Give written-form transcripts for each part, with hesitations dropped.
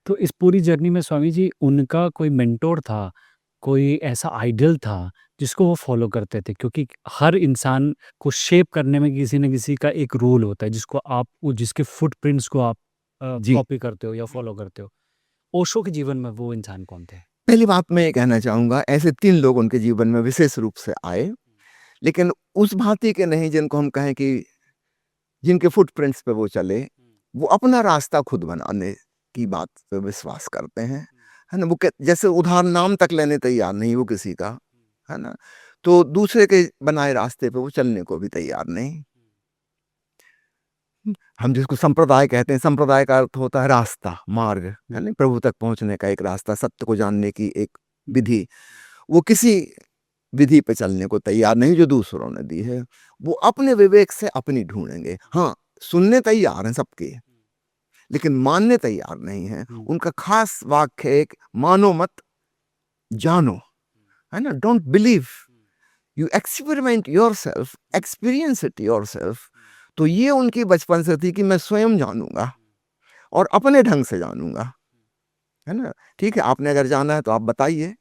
तो इस पूरी जर्नी में स्वामी जी उनका कोई मेंटोर था, कोई ऐसा आइडल था जिसको वो फॉलो करते थे? क्योंकि हर इंसान को शेप करने में किसी न किसी का एक रोल होता है जिसको आप वो जिसके फुटप्रिंट्स को आप जी, कॉपी करते हो या फॉलो करते हो। ओशो के जीवन में वो इंसान कौन थे? पहली बात मैं ये कहना चाहूँगा, ऐसे 3 लोग उनके जीवन में विशेष रूप से आए, लेकिन उस भांति के नहीं जिनको हम कहें कि जिनके फुटप्रिंट्स पे वो चले। वो अपना रास्ता खुद बनाने की बात पे विश्वास करते हैं, है ना? वो क जैसे उधार नाम तक लेने तैयार नहीं वो किसी का, है ना? तो दूसरे के बनाए रास्ते पे वो चलने को भी तैयार नहीं। हम जिसको संप्रदाय कहते हैं, संप्रदाय का अर्थ होता है रास्ता, मार्ग, है ना? प्रभु तक पहुँचने का एक रास्ता, सत्य को जानने की एक विधि। वो किसी विधि पे चलने को तैयार नहीं जो दूसरों ने दी है। वो अपने विवेक से अपनी ढूँढेंगे। हाँ, सुनने तैयार हैं सबके, लेकिन मानने तैयार नहीं हैं। उनका खास वाक्य है एक, मानो मत, जानो, है ना? Don't believe, you experiment yourself, experience it yourself. तो ये उनकी बचपन से थी कि मैं स्वयं जानूँगा और अपने ढंग से जानूँगा, है ना? ठीक है, आपने अगर जाना है तो आप बताइए,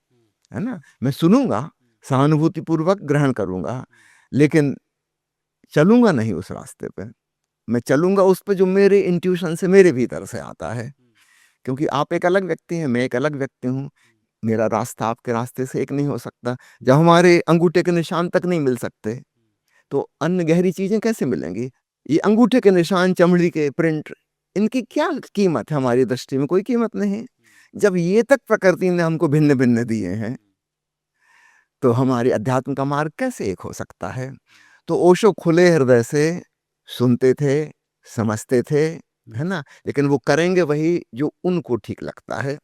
है ना? मैं सुनूँगा, सहानुभूतिपूर्वक ग्रहण करूँगा, लेकिन चलूँगा नहीं उस रास्ते पे। मैं चलूँगा उस पे जो मेरे इंट्यूशन से, मेरे भीतर से आता है। क्योंकि आप एक अलग व्यक्ति हैं, मैं एक अलग व्यक्ति हूँ। मेरा रास्ता आपके रास्ते से एक नहीं हो सकता। जब हमारे अंगूठे के निशान तक नहीं मिल सकते, तो अन्य गहरी चीज़ें कैसे मिलेंगी? ये अंगूठे के निशान, चमड़ी के प्रिंट, इनकी क्या कीमत है हमारी दृष्टि में? कोई कीमत नहीं। जब ये तक प्रकृति ने हमको भिन्न-भिन्न दिए हैं, तो हमारे अध्यात्म का मार्ग कैसे एक हो सकता है? तो ओशो खुले हृदय से सुनते थे, समझते थे, है ना? लेकिन वो करेंगे वही जो उनको ठीक लगता है।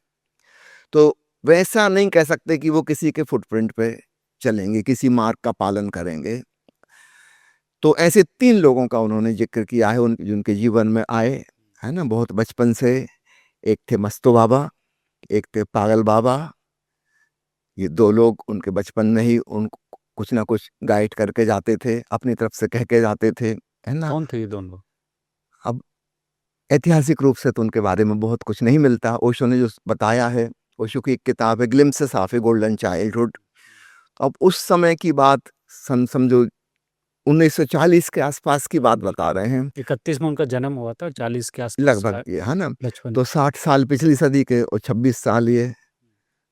तो वैसा नहीं कह सकते कि वो किसी के फुटप्रिंट पे चलेंगे, किसी मार्ग का पालन करेंगे। तो ऐसे 3 लोगों का उन्होंने ज़िक्र किया है जिनके जीवन में आए, है ना? बहुत बचपन से। एक थे मस्तू बाबा, एक थे पागल बाबा। ये 2 लोग उनके बचपन में ही उनको कुछ ना कुछ गाइड करके जाते थे, अपनी तरफ से कह के जाते थे, है ना? कौन थे ये दोनों लोग? अब ऐतिहासिक रूप से तो उनके बारे में बहुत कुछ नहीं मिलता। ओशो ने जो बताया है, ओशो की एक किताब है glimpses of A golden childhood. अब उस समय की बात, सन समझो 1940 के आसपास की बात बता रहे हैं, 31 में उनका जन्म हुआ था और 40 के आसपास लगभग ये, है ना? बचपन। तो 60 साल पिछली सदी के और 26 साल ये,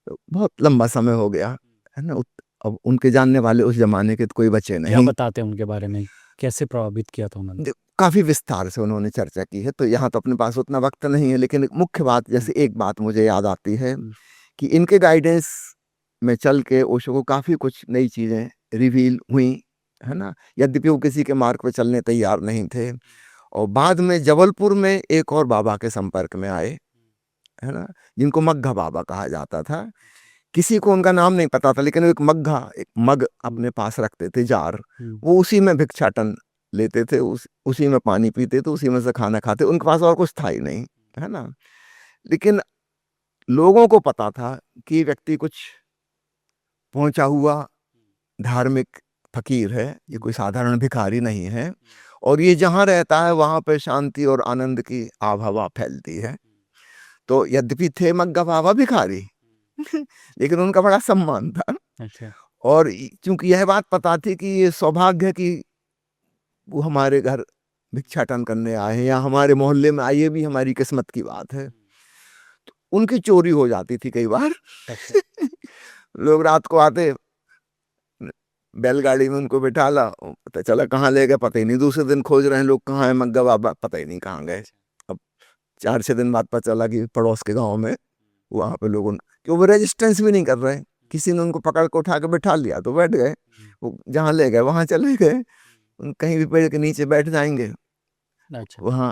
तो बहुत लंबा समय हो गया, है ना? अब उनके जानने वाले उस ज़माने के तो कोई बचे क्या नहीं। बताते हैं उनके बारे में? कैसे प्रभावित किया था उन्होंने? काफ़ी विस्तार से उन्होंने चर्चा की है, तो यहाँ तो अपने पास उतना वक़्त नहीं है, लेकिन एक मुख्य बात, जैसे एक बात मुझे याद आती है कि इनके गाइडेंस में चल के ओशो को काफ़ी कुछ नई चीज़ें रिवील हुई, है ना? यद्यपि वो किसी के मार्ग पे चलने तैयार नहीं थे, और बाद में जबलपुर में एक और बाबा के संपर्क में आए, है ना? जिनको मग्घा बाबा कहा जाता था। किसी को उनका नाम नहीं पता था, लेकिन वो एक मग्घा, एक मग अपने पास रखते थे, जार। वो उसी में भिक्षाटन लेते थे, उसी में पानी पीते थे, उसी में से खाना खाते। उनके पास और कुछ था ही नहीं, है ना? लेकिन लोगों को पता था कि ये व्यक्ति कुछ पहुँचा हुआ धार्मिक फ़कीर है, ये कोई साधारण भिखारी नहीं है, और ये जहाँ रहता है वहाँ पे शांति और आनंद की आभ हवा फैलती है। तो यद्यपि थे मग्गा बाबा भिखारी, लेकिन उनका बड़ा सम्मान था। अच्छा। और चूंकि यह बात पता थी कि ये सौभाग्य है कि वो हमारे घर भिक्षाटन करने आए हैं या हमारे मोहल्ले में आए, ये भी हमारी किस्मत की बात है। तो उनकी चोरी हो जाती थी कई बार। अच्छा। लोग रात को आते, बैलगाड़ी में उनको बिठाला, और पता चला कहाँ ले गए पता ही नहीं। दूसरे दिन खोज रहे हैं लोग, कहाँ है मग्गा बाबा, पता ही नहीं कहाँ गए। अब 4-6 दिन बाद पता चला कि पड़ोस के गांव में, वहां पे लोगों कि वो रेजिस्टेंस भी नहीं कर रहे, किसी ने उनको पकड़ के उठा के बैठा लिया तो बैठ गए। वो जहाँ ले गए वहां चले गए, कहीं भी पेड़ के नीचे बैठ जाएंगे अच्छा। वहां।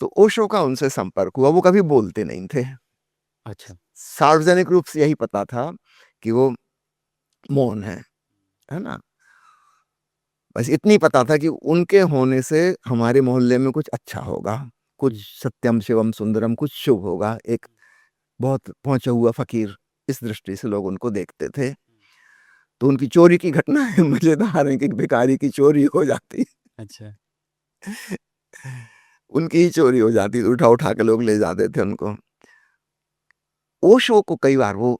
तो ओशो का उनसे संपर्क हुआ, वो कभी बोलते नहीं थे। अच्छा। सार्वजनिक रूप से यही पता था कि वो मौन है ना? बस इतनी पता था कि उनके होने से हमारे मोहल्ले में कुछ अच्छा होगा, कुछ सत्यम शिवम सुंदरम, कुछ शुभ होगा। एक बहुत पहुंचा हुआ फकीर, इस दृष्टि से लोग उनको देखते थे। तो उनकी चोरी की घटना है, मजेदार है कि भिखारी की चोरी हो जाती। अच्छा। उनकी ही चोरी हो जाती, उठा उठा के लोग ले जाते थे उनको। ओशो को कई बार वो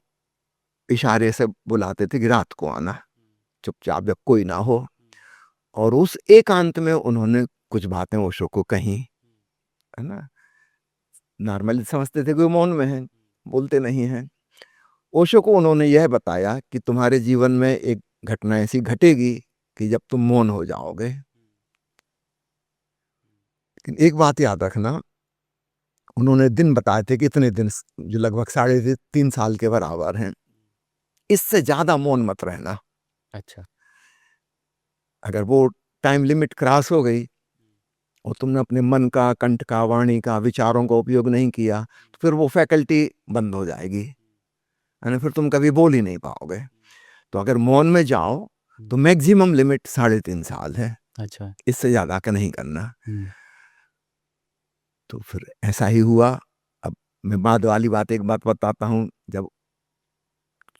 इशारे से बुलाते थे कि रात को आना, चुपचाप जब कोई ना हो। और उस एकांत में उन्होंने कुछ बातें ओशो को कही, है ना। नॉर्मली समझते थे कि वो मौन में हैं, बोलते नहीं हैं। ओशो को उन्होंने यह बताया कि तुम्हारे जीवन में एक घटना ऐसी घटेगी कि जब तुम मौन हो जाओगे। लेकिन एक बात याद रखना, उन्होंने दिन बताए थे कि इतने दिन, जो लगभग 3.5 साल के बराबर हैं, इससे ज्यादा मौन मत रहना। अच्छा। अगर वो टाइम लिमिट क्रॉस हो गई और तुमने अपने मन का, कंठ का, वाणी का, विचारों का उपयोग नहीं किया, तो फिर वो फैकल्टी बंद हो जाएगी, है ना। फिर तुम कभी बोल ही नहीं पाओगे। तो अगर मौन में जाओ तो मैक्सिमम लिमिट 3.5 साल है, अच्छा। इससे ज्यादा का नहीं करना। हुँ। तो फिर ऐसा ही हुआ। अब मैं बाद वाली बात एक बात बताता हूँ। जब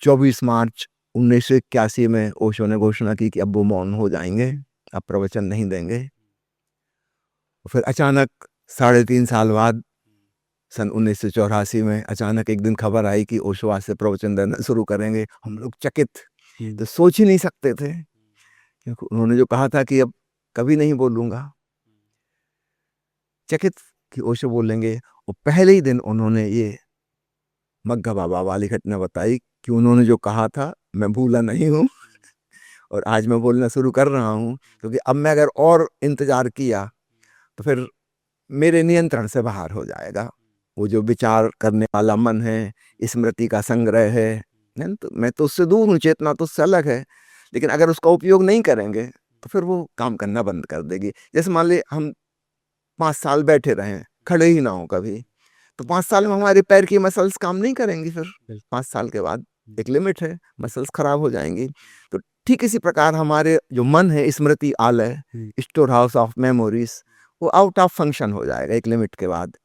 24 मार्च 1981 में ओशो ने घोषणा की कि अब वो मौन हो जाएंगे, अब प्रवचन नहीं देंगे, फिर अचानक 3.5 साल बाद सन 1984 में अचानक एक दिन खबर आई कि ओशो आज से प्रवचन देना शुरू करेंगे। हम लोग चकित, तो सोच ही नहीं सकते थे, क्योंकि उन्होंने जो कहा था कि अब कभी नहीं बोलूंगा, चकित कि ओशो बोलेंगे। और पहले ही दिन उन्होंने ये मग्गा बाबा वाली घटना बताई कि उन्होंने जो कहा था मैं भूला नहीं हूँ और आज मैं बोलना शुरू कर रहा हूँ, क्योंकि अब मैं अगर और इंतजार किया तो फिर मेरे नियंत्रण से बाहर हो जाएगा। वो जो विचार करने वाला मन है, स्मृति का संग्रह है ना, तो मैं तो उससे दूर हूँ, चेतना तो उससे अलग है। लेकिन अगर उसका उपयोग नहीं करेंगे तो फिर वो काम करना बंद कर देगी। जैसे मान ली हम 5 साल बैठे रहें, खड़े ही ना हो कभी, तो 5 साल में हमारे पैर की मसल्स काम नहीं करेंगी। फिर 5 साल के बाद एक लिमिट है, मसल्स खराब हो जाएंगी। तो ठीक इसी प्रकार हमारे जो मन है, स्मृति आलय, स्टोर हाउस ऑफ मेमोरीज, वो आउट ऑफ फंक्शन हो जाएगा एक लिमिट के बाद।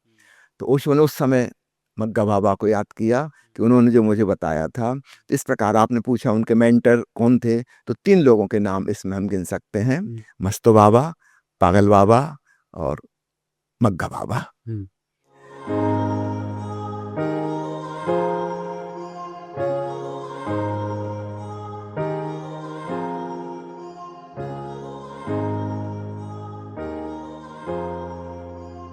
तो ओशो ने उस समय मग्गा बाबा को याद किया कि उन्होंने जो मुझे बताया था। तो इस प्रकार आपने पूछा उनके मेंटर कौन थे, तो 3 लोगों के नाम इसमें हम गिन सकते हैं, मस्तो बाबा, पागल बाबा और मग्गा बाबा।